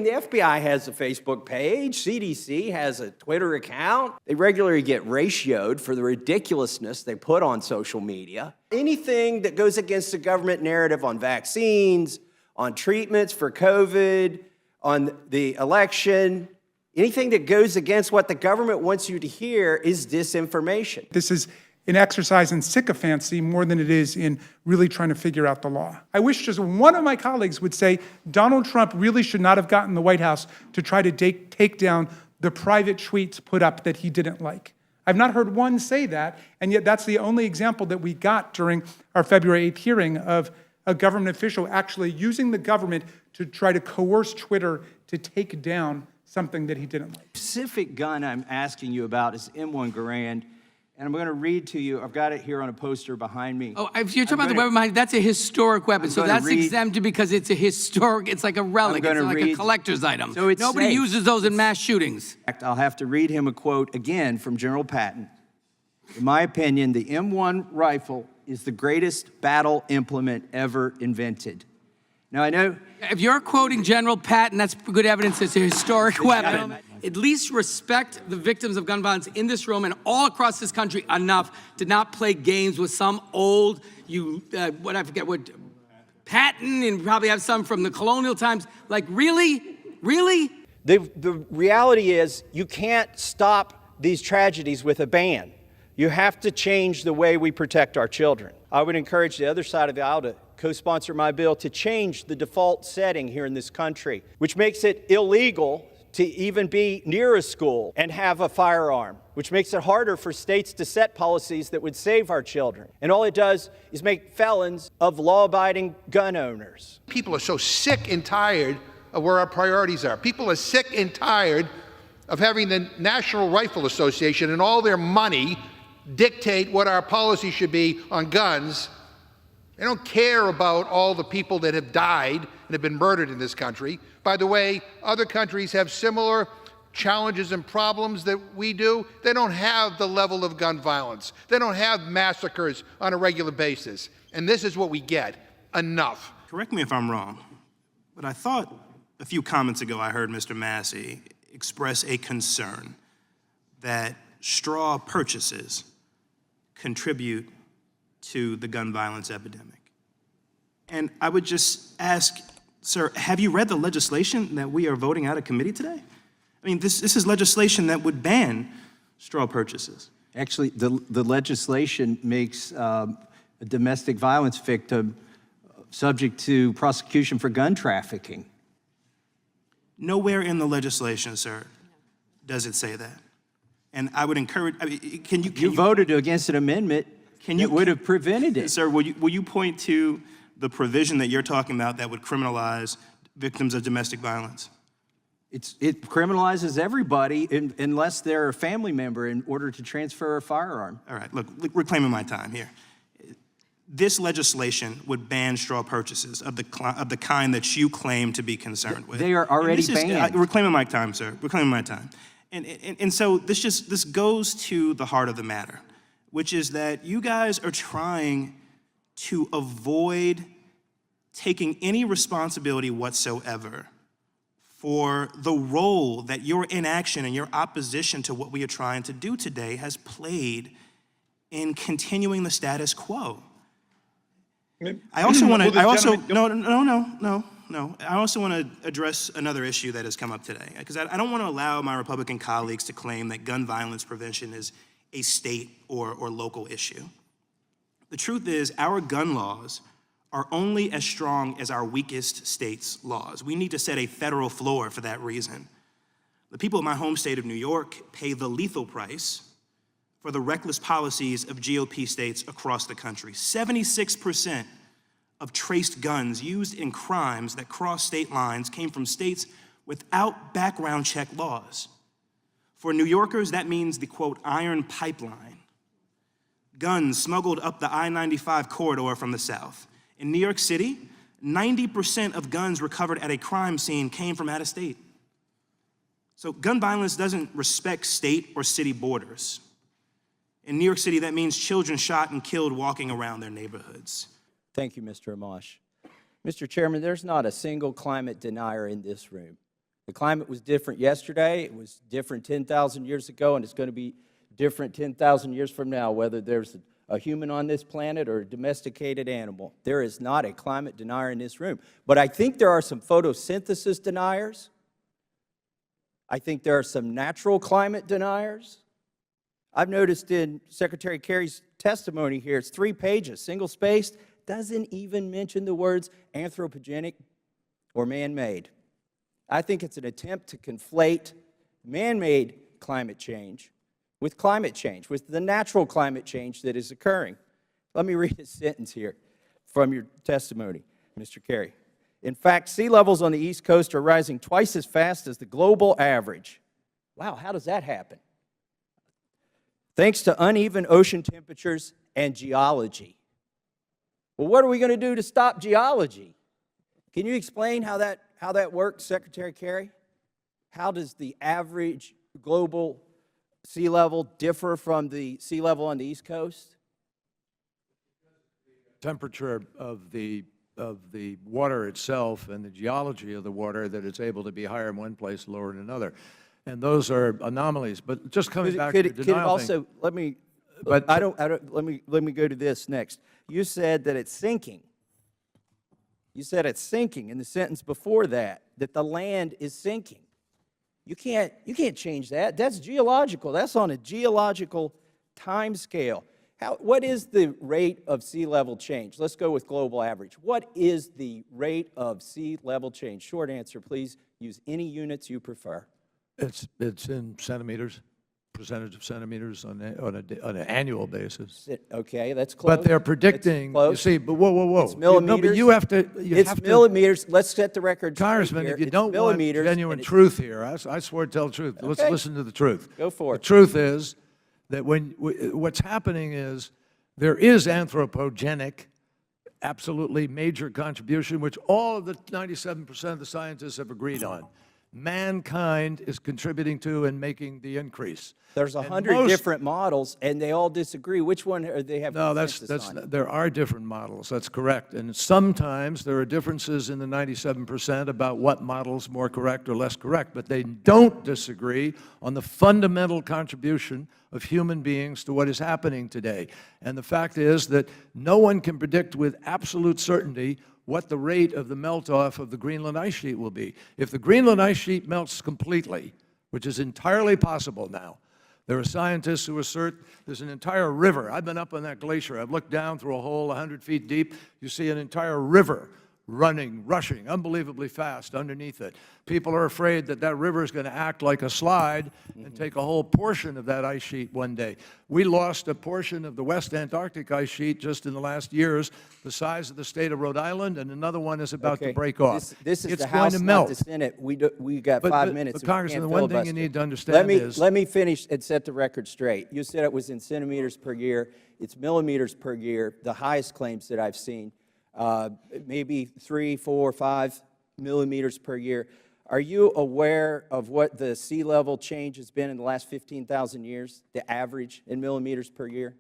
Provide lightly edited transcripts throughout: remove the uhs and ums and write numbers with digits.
the FBI has a Facebook page. CDC has a Twitter account. They regularly get ratioed for the ridiculousness they put on social media. Anything that goes against the government narrative on vaccines, on treatments for COVID, on the election, anything that goes against what the government wants you to hear is disinformation. This is an exercise in sycophancy more than it is in really trying to figure out the law. I wish just one of my colleagues would say Donald Trump really should not have gotten the White House to try to take down the private tweets put up that he didn't like. I've not heard one say that, and yet that's the only example that we got during our February 8th hearing of a government official actually using the government to try to coerce Twitter to take down something that he didn't like. The specific gun I'm asking you about is M1 Garand. And I'm going to read to you, I've got it here on a poster behind me. Oh, if you're talking about the weapon behind, that's a historic weapon. So that's exempted because it's a historic, it's like a relic. It's like a collector's item. So it's Nobody safe. Uses those in mass shootings. I'll have to read him a quote again from General Patton. In my opinion, the M1 rifle is the greatest battle implement ever invented. Now, I know... If you're quoting General Patton, that's good evidence it's a historic weapon. At least respect the victims of gun violence in this room and all across this country enough to not play games with some old, Patton, and probably have some from the colonial times. Like, really? Really? The reality is you can't stop these tragedies with a ban. You have to change the way we protect our children. I would encourage the other side of the aisle to co-sponsor my bill to change the default setting here in this country, which makes it illegal to even be near a school and have a firearm, which makes it harder for states to set policies that would save our children. And all it does is make felons of law-abiding gun owners. People are so sick and tired of where our priorities are. People are sick and tired of having the National Rifle Association and all their money dictate what our policy should be on guns. They don't care about all the people that have died and have been murdered in this country. By the way, other countries have similar challenges and problems that we do. They don't have the level of gun violence. They don't have massacres on a regular basis. And this is what we get. Enough. Correct me if I'm wrong, but I thought a few comments ago I heard Mr. Massie express a concern that straw purchases contribute to the gun violence epidemic. And I would just ask, sir, have you read the legislation that we are voting out of committee today? I mean, this is legislation that would ban straw purchases. Actually, the legislation makes a domestic violence victim subject to prosecution for gun trafficking. Nowhere in the legislation, sir, does it say that. And I would encourage, I mean, can you voted against an amendment that would have prevented it. Sir, will you point to the provision that you're talking about that would criminalize victims of domestic violence? It criminalizes everybody unless they're a family member in order to transfer a firearm. All right, look, reclaiming my time here. This legislation would ban straw purchases of the kind that you claim to be concerned with. They are already banned. Reclaiming my time, sir. Reclaiming my time. And so this goes to the heart of the matter, which is that you guys are trying to avoid taking any responsibility whatsoever for the role that your inaction and your opposition to what we are trying to do today has played in continuing the status quo. I also want to, I also want to address another issue that has come up today, because I don't want to allow my Republican colleagues to claim that gun violence prevention is a state or local issue. The truth is, our gun laws are only as strong as our weakest state's laws. We need to set a federal floor for that reason. The people of my home state of New York pay the lethal price for the reckless policies of GOP states across the country. 76% of traced guns used in crimes that cross state lines came from states without background check laws. For New Yorkers, that means the, quote, iron pipeline. Guns smuggled up the I-95 corridor from the south. In New York City, 90% of guns recovered at a crime scene came from out of state. So gun violence doesn't respect state or city borders. In New York City, that means children shot and killed walking around their neighborhoods. Thank you, Mr. Amash. Mr. Chairman, there's not a single climate denier in this room The climate was different yesterday, it was different 10,000 years ago, and it's going to be different 10,000 years from now, whether there's a human on this planet or a domesticated animal. There is not a climate denier in this room. But I think there are some photosynthesis deniers. I think there are some natural climate deniers. I've noticed in Secretary Kerry's testimony here, it's 3 pages, single-spaced, doesn't even mention the words anthropogenic or man-made. I think it's an attempt to conflate man-made climate change with the natural climate change that is occurring. Let me read a sentence here from your testimony, Mr. Kerry. In fact, sea levels on the East Coast are rising twice as fast as the global average. Wow, how does that happen? Thanks to uneven ocean temperatures and geology. Well, what are we going to do to stop geology? Can you explain how that works, Secretary Kerry? How does the average global sea level differ from the sea level on the East Coast? Temperature of the water itself and the geology of the water, that it's able to be higher in one place, lower in another. And those are anomalies. But just coming back to the denial Could it also, thing, let me go to this next. You said that it's sinking. You said it's sinking in the sentence before that the land is sinking. You can't change that. That's geological. That's on a geological time scale. What is the rate of sea level change? Let's go with global average. What is the rate of sea level change? Short answer, please. Use any units you prefer. it's in centimeters, percentage of centimeters on an annual basis. Okay, that's close. But they're predicting, you see, but whoa. It's millimeters. No, but you have to, It's millimeters. Let's set the record straight Congressman, here. if you It's don't want millimeters, genuine and truth here, I swear to tell the truth. Let's Okay. listen to the truth. Go for it. The truth is that what's happening is there is anthropogenic, absolutely major contribution, which all of the 97% of the scientists have agreed on. Mankind is contributing to and making the increase. There's 100 different models, and they all disagree. Which one are they have No, consensus on? there are different models, that's correct. And sometimes there are differences in the 97% about what model's more correct or less correct, but they don't disagree on the fundamental contribution of human beings to what is happening today. And the fact is that no one can predict with absolute certainty what the rate of the melt-off of the Greenland ice sheet will be. If the Greenland ice sheet melts completely, which is entirely possible now, there are scientists who assert there's an entire river. I've been up on that glacier. I've looked down through a hole 100 feet deep. You see an entire river rushing unbelievably fast underneath it. People are afraid that that river is going to act like a slide and take a whole portion of that ice sheet one day. We lost a portion of the West Antarctic ice sheet just in the last years, the size of the state of Rhode Island, and another one is about to break off. This is it's the going House, to not melt. the Senate. We got 5 minutes. But Congressman, the one thing you need to understand is... Let me finish and set the record straight. You said it was in centimeters per year. It's millimeters per year, the highest claims that I've seen. Maybe 3, 4, 5 millimeters per year. Are you aware of what the sea level change has been in the last 15,000 years, the average in millimeters per year?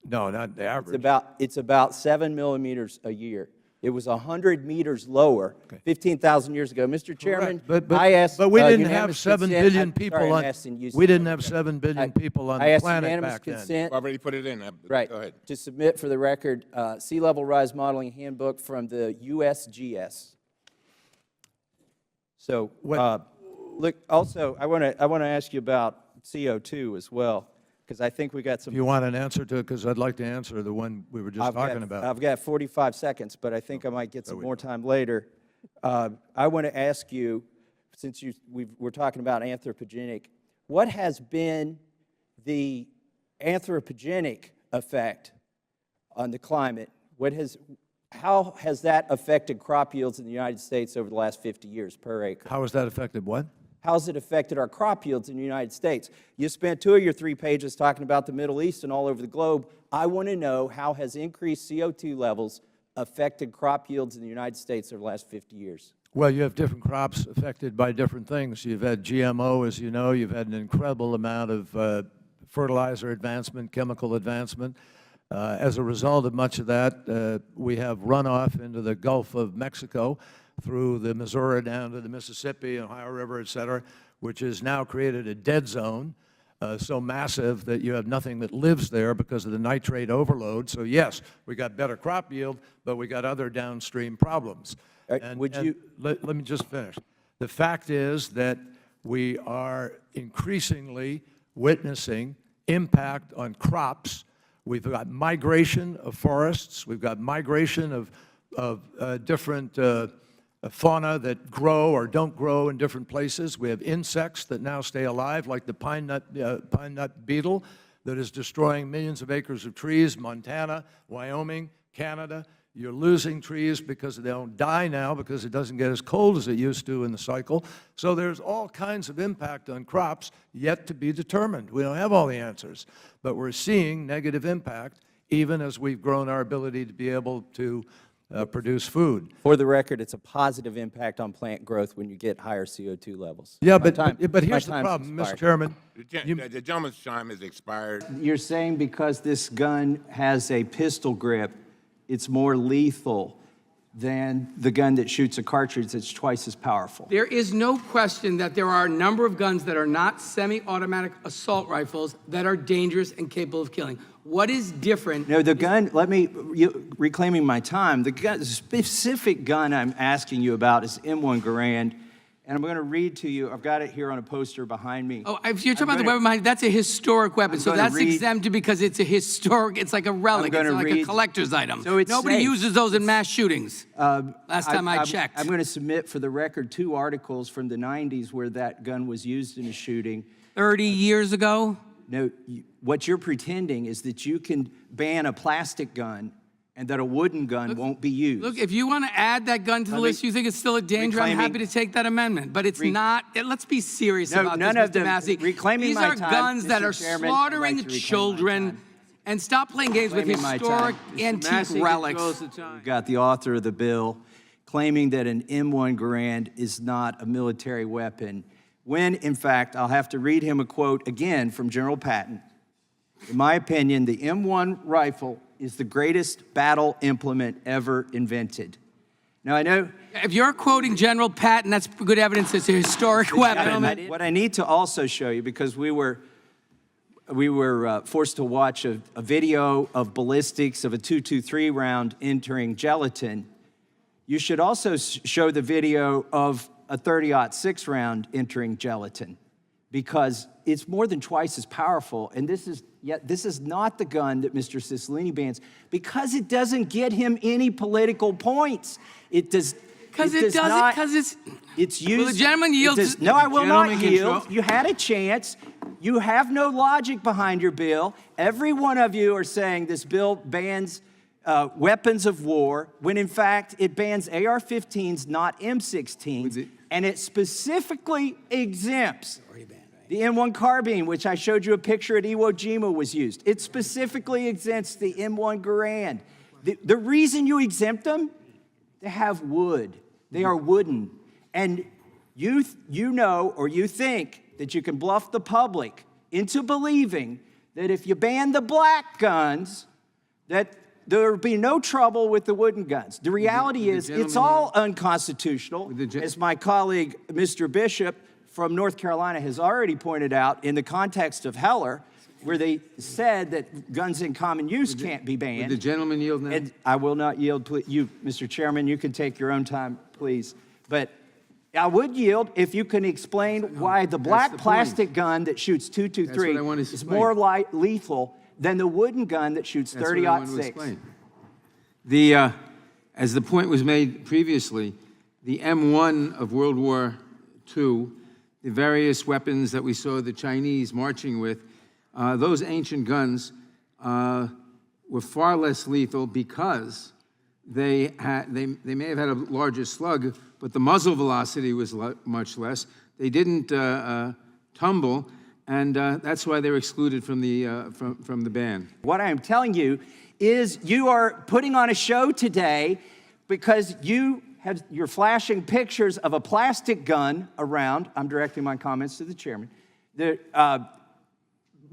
No, not the average. It's about 7 millimeters a year. It was 100 meters lower 15,000 years ago. Mr. Chairman, I asked but we didn't have unanimous 7 consent. billion I'm people sorry, I'm on. asking you. We didn't have 7 billion people on the planet unanimous back then. consent. Already put it in. Right. Go ahead. To submit for the record, sea level rise modeling handbook from the USGS. So, look. Also, I want to ask you about CO2 as well, because I think we got some. If you want an answer to it, because I'd like to answer the one we were just talking about. I've got 45 seconds, but I think I might get some more time later. I want to ask you, since we're talking about anthropogenic, what has been the anthropogenic effect on the climate? How has that affected crop yields in the United States over the last 50 years per acre? How has that affected what? How has it affected our crop yields in the United States? You spent 2 of your 3 pages talking about the Middle East and all over the globe. I want to know how has increased CO2 levels affected crop yields in the United States over the last 50 years? Well, you have different crops affected by different things. You've had GMO, as you know. You've had an incredible amount of fertilizer advancement, chemical advancement. As a result of much of that, we have runoff into the Gulf of Mexico. through the Missouri down to the Mississippi, Ohio River, et cetera, which has now created a dead zone so massive that you have nothing that lives there because of the nitrate overload. So yes, we got better crop yield, but we got other downstream problems. Let me just finish. The fact is that we are increasingly witnessing impact on crops. We've got migration of forests. We've got migration of different fauna that grow or don't grow in different places. We have insects that now stay alive, like the pine nut beetle that is destroying millions of acres of trees, Montana, Wyoming, Canada. You're losing trees because they don't die now because it doesn't get as cold as it used to in the cycle. So there's all kinds of impact on crops yet to be determined. We don't have all the answers, but we're seeing negative impact even as we've grown our ability to be able to produce food. For the record, it's a positive impact on plant growth when you get higher CO2 levels. Yeah, but here's the problem, Mr. Chairman. The gentleman's time has expired. You're saying because this gun has a pistol grip, it's more lethal than the gun that shoots a cartridge that's twice as powerful. There is no question that there are a number of guns that are not semi-automatic assault rifles that are dangerous and capable of killing. What is different? No, the gun, reclaiming my time, the specific gun I'm asking you about is M1 Garand, and I'm going to read to you, I've got it here on a poster behind me. Oh, if you're talking about the weapon behind, that's a historic weapon, so that's exempted because it's a historic, it's like a relic, it's like a collector's item. So nobody uses those in mass shootings, last time I checked. I'm going to submit for the record 2 articles from the 90s where that gun was used in a shooting. 30 years ago? No, what you're pretending is that you can ban a plastic gun and that a wooden gun won't be used. Look, if you want to add that gun to the list, you think it's still a danger, I'm happy to take that amendment. But it's not, let's be serious about this, Mr. Massey. These are guns that are slaughtering children. And stop playing games with historic antique relics. We've got the author of the bill claiming that an M1 Garand is not a military weapon, when, in fact, I'll have to read him a quote again from General Patton. In my opinion, the M1 rifle is the greatest battle implement ever invented. Now, I know... If you're quoting General Patton, that's good evidence it's a historic weapon. What I need to also show you, because we were forced to watch a video of ballistics of a .223 round entering gelatin, you should also show the video of a .30-06 round entering gelatin, because it's more than twice as powerful. And this is not the gun that Mr. Cicilline bans, because it doesn't get him any political points. It does. Because it doesn't. Because it's used. Will the gentleman yield? No, I will not yield. You had a chance. You have no logic behind your bill. Every one of you are saying this bill bans weapons of war, when in fact it bans AR-15s, not M16s, and it specifically exempts the M1 carbine, which I showed you a picture at Iwo Jima was used. It specifically exempts the M1 Garand. The reason you exempt them, they have wood. They are wooden. And you know, or you think that you can bluff the public into believing that if you ban the black guns, that there will be no trouble with the wooden guns. The reality is it's all unconstitutional, as my colleague, Mr. Bishop, from North Carolina has already pointed out in the context of Heller, where they said that guns in common use can't be banned. Would the gentleman yield now? And I will not yield. You, Mr. Chairman, you can take your own time, please. But I would yield if you can explain why the black plastic gun that shoots .223 is more lethal than the wooden gun that shoots .30-06. As the point was made previously, the M1 of World War II, the various weapons that we saw the Chinese marching with, those ancient guns were far less lethal because they may have had a larger slug, but the muzzle velocity was much less. They didn't tumble, and that's why they were excluded from the ban. What I am telling you is you are putting on a show today because you're flashing pictures of a plastic gun around. I'm directing my comments to the chairman.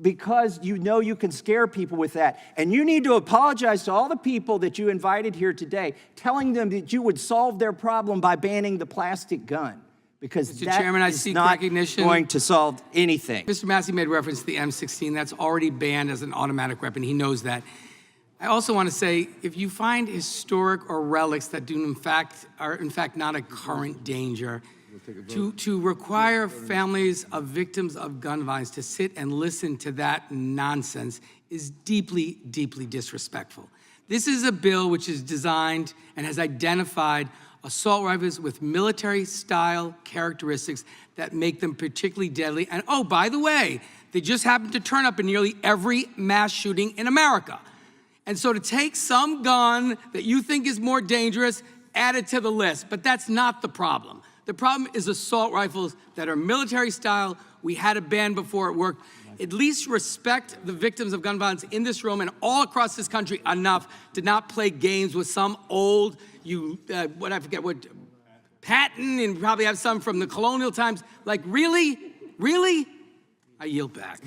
because you know you can scare people with that. And you need to apologize to all the people that you invited here today, telling them that you would solve their problem by banning the plastic gun. Because Mr. that Chairman, I is seek not recognition. going to solve anything. Mr. Massie made reference to the M16. That's already banned as an automatic weapon. He knows that. I also want to say, if you find historic or relics that are in fact not a current danger, to require families of victims of gun violence to sit and listen to that nonsense is deeply, deeply disrespectful. This is a bill which is designed and has identified assault rifles with military-style characteristics that make them particularly deadly. And oh, by the way, they just happen to turn up in nearly every mass shooting in America. And so to take some gun that you think is more dangerous, add it to the list. But that's not the problem. The problem is assault rifles that are military-style. We had a ban before it worked. At least respect the victims of gun violence in this room and all across this country enough to not play games with some old, Patton, and probably have some from the colonial times. Like, really? Really? I yield back.